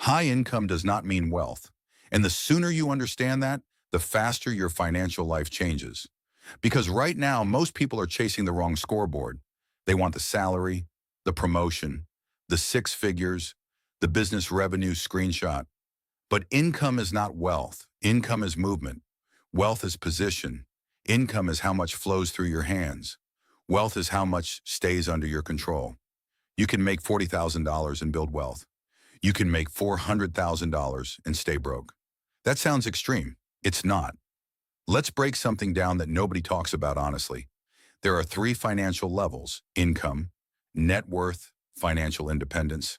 High income does not mean wealth. And the sooner you understand that, the faster your financial life changes. Because right now, most people are chasing the wrong scoreboard. They want the salary, the promotion, the six figures, the business revenue screenshot. But income is not wealth. Income is movement. Wealth is position. Income is how much flows through your hands. Wealth is how much stays under your control. You can make $40,000 and build wealth. You can make $400,000 and stay broke. That sounds extreme. It's not. Let's break something down that nobody talks about honestly. There are three financial levels: income, net worth, financial independence.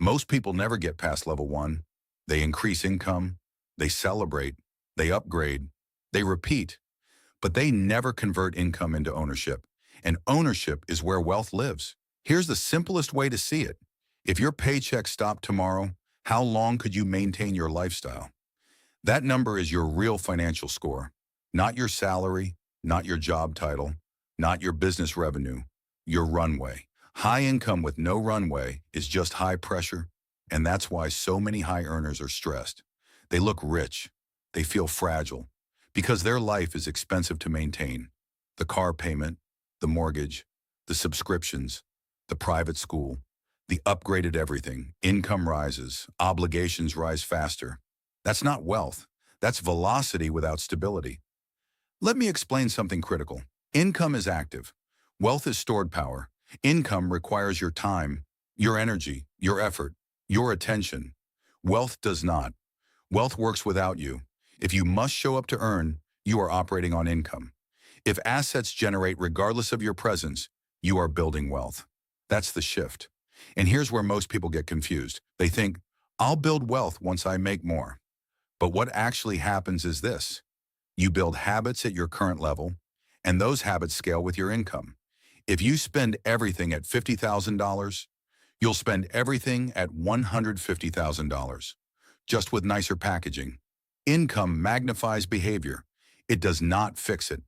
Most people never get past level one. They increase income, they celebrate, they upgrade, they repeat, but they never convert income into ownership. And ownership is where wealth lives. Here's the simplest way to see it. If your paycheck stopped tomorrow, how long could you maintain your lifestyle? That number is your real financial score, not your salary, not your job title, not your business revenue, your runway. High income with no runway is just high pressure, and that's why so many high earners are stressed. They look rich, they feel fragile, because their life is expensive to maintain. The car payment, the mortgage, the subscriptions, the private school, the upgraded everything. Income rises, obligations rise faster. That's not wealth. That's velocity without stability. Let me explain something critical. Income is active. Wealth is stored power. Income requires your time, your energy, your effort, your attention. Wealth does not. Wealth works without you. If you must show up to earn, you are operating on income. If assets generate regardless of your presence, you are building wealth. That's the shift. And here's where most people get confused. They think, I'll build wealth once I make more. But what actually happens is this. You build habits at your current level, and those habits scale with your income. If you spend everything at $50,000, you'll spend everything at $150,000, just with nicer packaging. Income magnifies behavior. It does not fix it.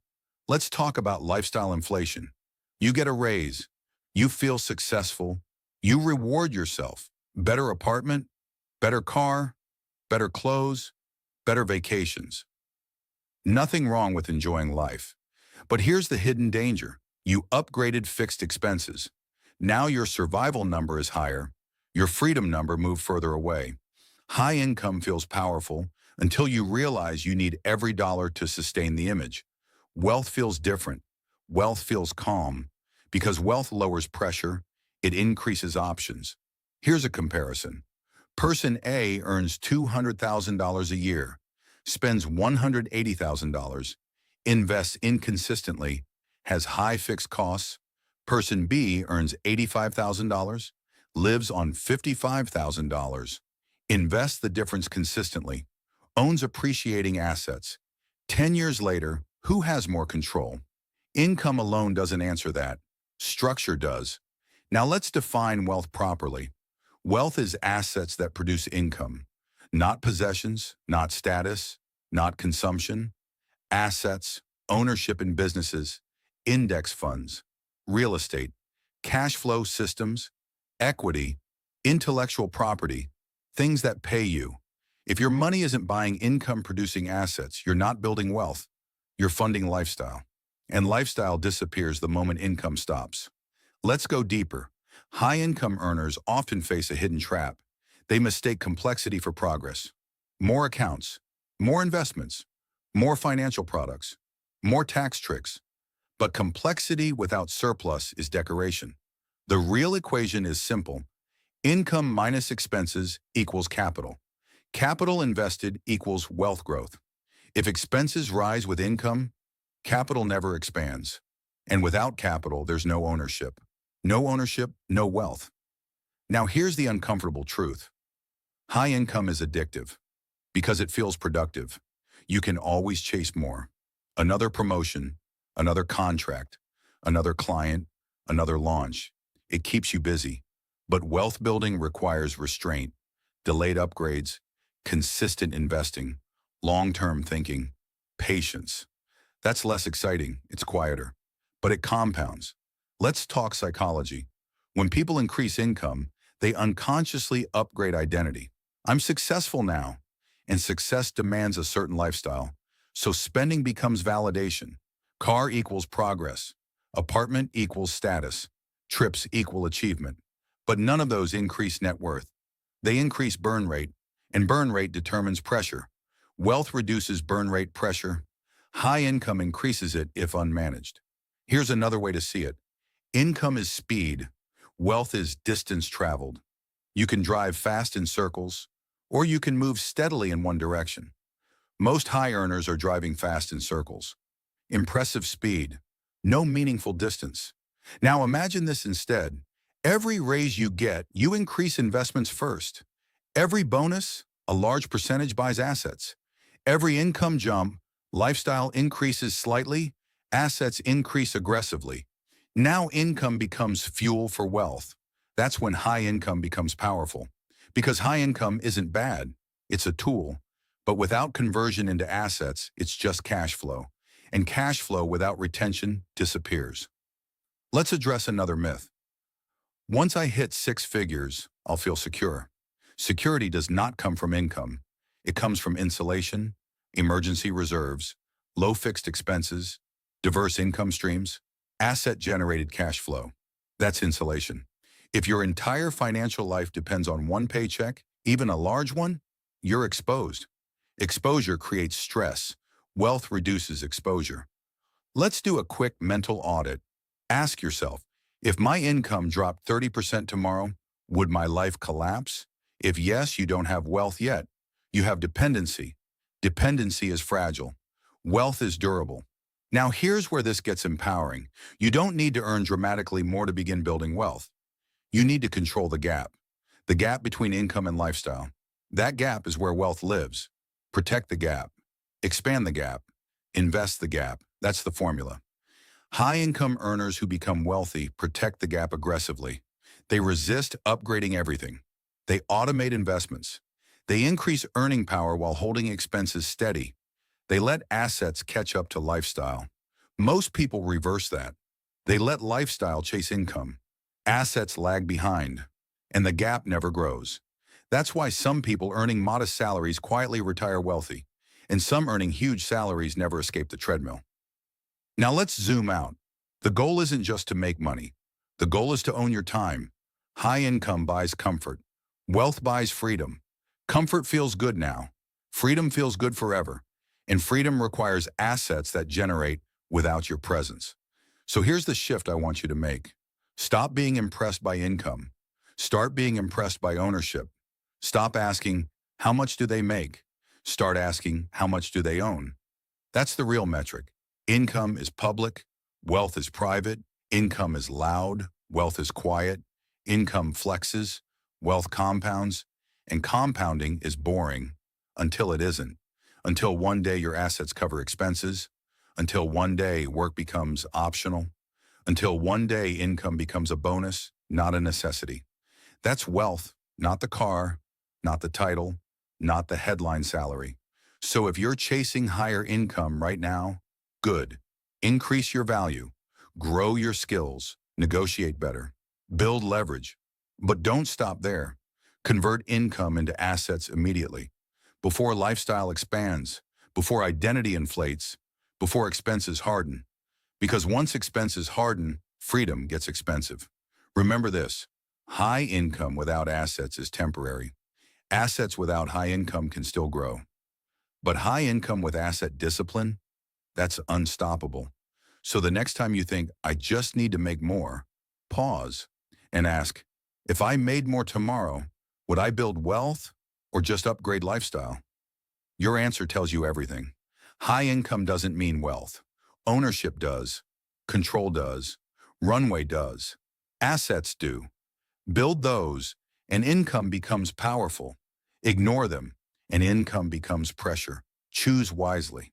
Let's talk about lifestyle inflation. You get a raise. You feel successful. You reward yourself. Better apartment, better car, better clothes, better vacations. Nothing wrong with enjoying life. But here's the hidden danger. You upgraded fixed expenses. Now your survival number is higher. Your freedom number moved further away. High income feels powerful until you realize you need every dollar to sustain the image. Wealth feels different. Wealth feels calm. Because wealth lowers pressure, it increases options. Here's a comparison. Person A earns $200,000 a year, spends $180,000, invests inconsistently, has high fixed costs. Person B earns $85,000, lives on $55,000, invests the difference consistently, owns appreciating assets. 10 years later, who has more control? Income alone doesn't answer that. Structure does. Now let's define wealth properly. Wealth is assets that produce income, not possessions, not status, not consumption. Assets, ownership in businesses, index funds, real estate, cash flow systems, equity, intellectual property, things that pay you. If your money isn't buying income-producing assets, you're not building wealth, you're funding lifestyle. And lifestyle disappears the moment income stops. Let's go deeper. High-income earners often face a hidden trap. They mistake complexity for progress. More accounts, more investments, more financial products, more tax tricks. But complexity without surplus is decoration. The real equation is simple. Income minus expenses equals capital. Capital invested equals wealth growth. If expenses rise with income, capital never expands. And without capital, there's no ownership. No ownership, no wealth. Now here's the uncomfortable truth. High income is addictive because it feels productive. You can always chase more. Another promotion, another contract, another client, another launch. It keeps you busy. But wealth building requires restraint, delayed upgrades, consistent investing, long-term thinking, patience. That's less exciting, it's quieter, but it compounds. Let's talk psychology. When people increase income, they unconsciously upgrade identity. I'm successful now, and success demands a certain lifestyle. So spending becomes validation. Car equals progress. Apartment equals status. Trips equal achievement. But none of those increase net worth. They increase burn rate, and burn rate determines pressure. Wealth reduces burn rate pressure. High income increases it if unmanaged. Here's another way to see it. Income is speed. Wealth is distance traveled. You can drive fast in circles, or you can move steadily in one direction. Most high earners are driving fast in circles. Impressive speed, no meaningful distance. Now imagine this instead. Every raise you get, you increase investments first. Every bonus, a large percentage buys assets. Every income jump, lifestyle increases slightly, assets increase aggressively. Now income becomes fuel for wealth. That's when high income becomes powerful. Because high income isn't bad, it's a tool. But without conversion into assets, it's just cash flow. And cash flow without retention disappears. Let's address another myth. Once I hit 6 figures, I'll feel secure. Security does not come from income. It comes from insulation, emergency reserves, low fixed expenses, diverse income streams, asset-generated cash flow. That's insulation. If your entire financial life depends on one paycheck, even a large one, you're exposed. Exposure creates stress. Wealth reduces exposure. Let's do a quick mental audit. Ask yourself, if my income dropped 30% tomorrow, would my life collapse? If yes, you don't have wealth yet. You have dependency. Dependency is fragile. Wealth is durable. Now here's where this gets empowering. You don't need to earn dramatically more to begin building wealth. You need to control the gap between income and lifestyle. That gap is where wealth lives. Protect the gap, expand the gap, invest the gap. That's the formula. High-income earners who become wealthy protect the gap aggressively. They resist upgrading everything. They automate investments. They increase earning power while holding expenses steady. They let assets catch up to lifestyle. Most people reverse that. They let lifestyle chase income. Assets lag behind, and the gap never grows. That's why some people earning modest salaries quietly retire wealthy, and some earning huge salaries never escape the treadmill. Now let's zoom out. The goal isn't just to make money. The goal is to own your time. High income buys comfort. Wealth buys freedom. Comfort feels good now. Freedom feels good forever. And freedom requires assets that generate without your presence. So here's the shift I want you to make. Stop being impressed by income. Start being impressed by ownership. Stop asking, how much do they make? Start asking, how much do they own? That's the real metric. Income is public, wealth is private, income is loud, wealth is quiet, income flexes, wealth compounds, and compounding is boring until it isn't. Until one day your assets cover expenses, until one day work becomes optional, until one day income becomes a bonus, not a necessity. That's wealth, not the car, not the title, not the headline salary. So if you're chasing higher income right now, good. Increase your value, grow your skills, negotiate better, build leverage. But don't stop there. Convert income into assets immediately. Before lifestyle expands, before identity inflates, before expenses harden. Because once expenses harden, freedom gets expensive. Remember this, high income without assets is temporary. Assets without high income can still grow. But high income with asset discipline, that's unstoppable. So the next time you think, I just need to make more, pause and ask, if I made more tomorrow, would I build wealth or just upgrade lifestyle? Your answer tells you everything. High income doesn't mean wealth. Ownership does. Control does. Runway does. Assets do. Build those, and income becomes powerful. Ignore them, and income becomes pressure. Choose wisely.